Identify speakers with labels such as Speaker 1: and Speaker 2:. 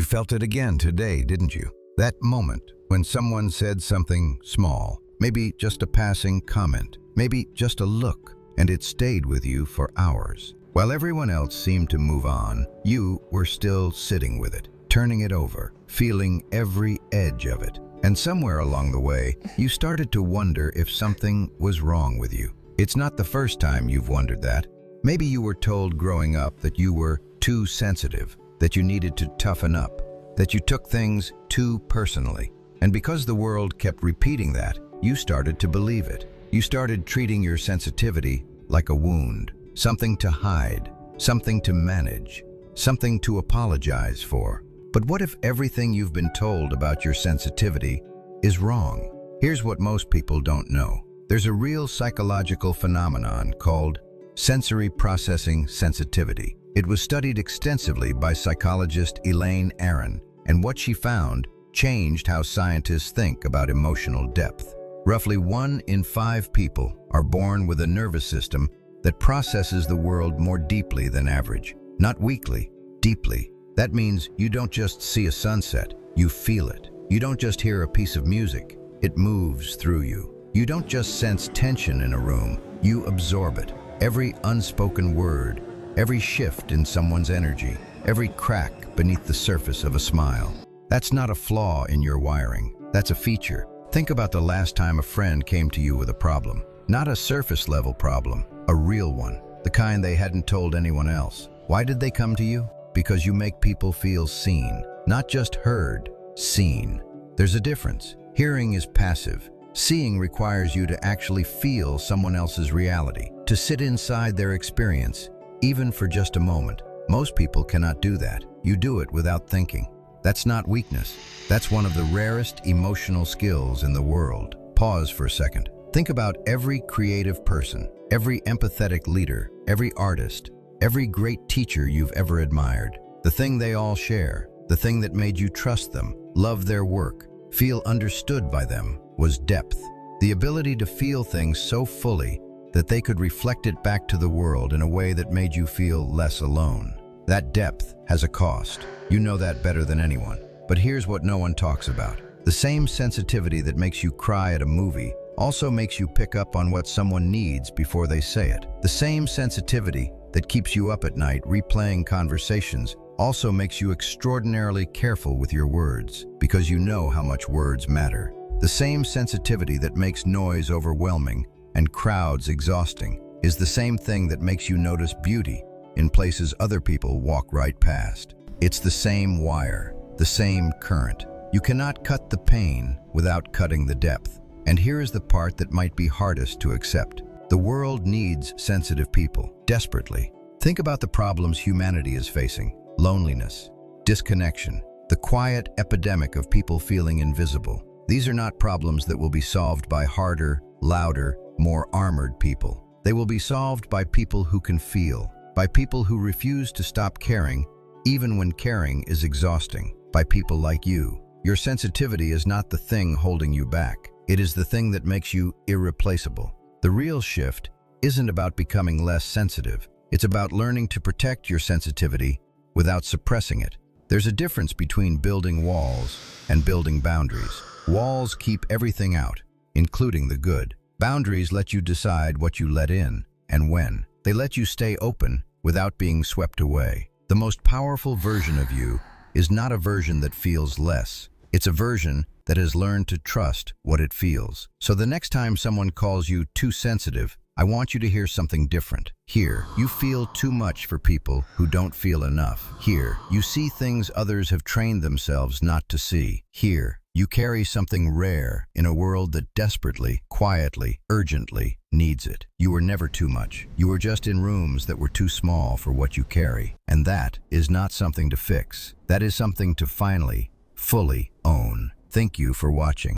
Speaker 1: felt it again today, didn't you? That moment when someone said something small, maybe just a passing comment, maybe just a look, and it stayed with you for hours. While everyone else seemed to move on, you were still sitting with it, turning it over, feeling every edge of it. And somewhere along the way, you started to wonder if something was wrong with you. It's not the first time you've wondered that. Maybe you were told growing up that you were too sensitive, that you needed to toughen up, that you took things too personally. And because the world kept repeating that, you started to believe it. You started treating your sensitivity like a wound, something to hide, something to manage, something to apologize for. But what if everything you've been told about your sensitivity is wrong? Here's what most people don't know. There's a real psychological phenomenon called sensory processing sensitivity. It was studied extensively by psychologist Elaine Aron, and what she found changed how scientists think about emotional depth. Roughly 1 in 5 people are born with a nervous system that processes the world more deeply than average. Not weakly, deeply. That means you don't just see a sunset, you feel it. You don't just hear a piece of music, it moves through you. You don't just sense tension in a room, you absorb it. Every unspoken word, every shift in someone's energy, every crack beneath the surface of a smile. That's not a flaw in your wiring, that's a feature. Think about the last time a friend came to you with a problem. Not a surface-level problem, a real one, the kind they hadn't told anyone else. Why did they come to you? Because you make people feel seen, not just heard, seen. There's a difference. Hearing is passive. Seeing requires you to actually feel someone else's reality, to sit inside their experience, even for just a moment. Most people cannot do that. You do it without thinking. That's not weakness. That's one of the rarest emotional skills in the world. Pause for a second. Think about every creative person, every empathetic leader, every artist, every great teacher you've ever admired. The thing they all share, the thing that made you trust them, love their work, feel understood by them, was depth. The ability to feel things so fully that they could reflect it back to the world in a way that made you feel less alone. That depth has a cost. You know that better than anyone. But here's what no one talks about. The same sensitivity that makes you cry at a movie also makes you pick up on what someone needs before they say it. The same sensitivity that keeps you up at night replaying conversations also makes you extraordinarily careful with your words, because you know how much words matter. The same sensitivity that makes noise overwhelming and crowds exhausting is the same thing that makes you notice beauty in places other people walk right past. It's the same wire, the same current. You cannot cut the pain without cutting the depth. And here is the part that might be hardest to accept. The world needs sensitive people, desperately. Think about the problems humanity is facing. Loneliness, disconnection, the quiet epidemic of people feeling invisible. These are not problems that will be solved by harder, louder, more armored people. They will be solved by people who can feel, by people who refuse to stop caring, even when caring is exhausting, by people like you. Your sensitivity is not the thing holding you back. It is the thing that makes you irreplaceable. The real shift isn't about becoming less sensitive. It's about learning to protect your sensitivity without suppressing it. There's a difference between building walls and building boundaries. Walls keep everything out, including the good. Boundaries let you decide what you let in and when. They let you stay open without being swept away. The most powerful version of you is not a version that feels less. It's a version that has learned to trust what it feels. So the next time someone calls you too sensitive, I want you to hear something different. Here, you feel too much for people who don't feel enough. Here, you see things others have trained themselves not to see. Here, you carry something rare in a world that desperately, quietly, urgently needs it. You were never too much. You were just in rooms that were too small for what you carry. And that is not something to fix. That is something to finally, fully own. Thank you for watching.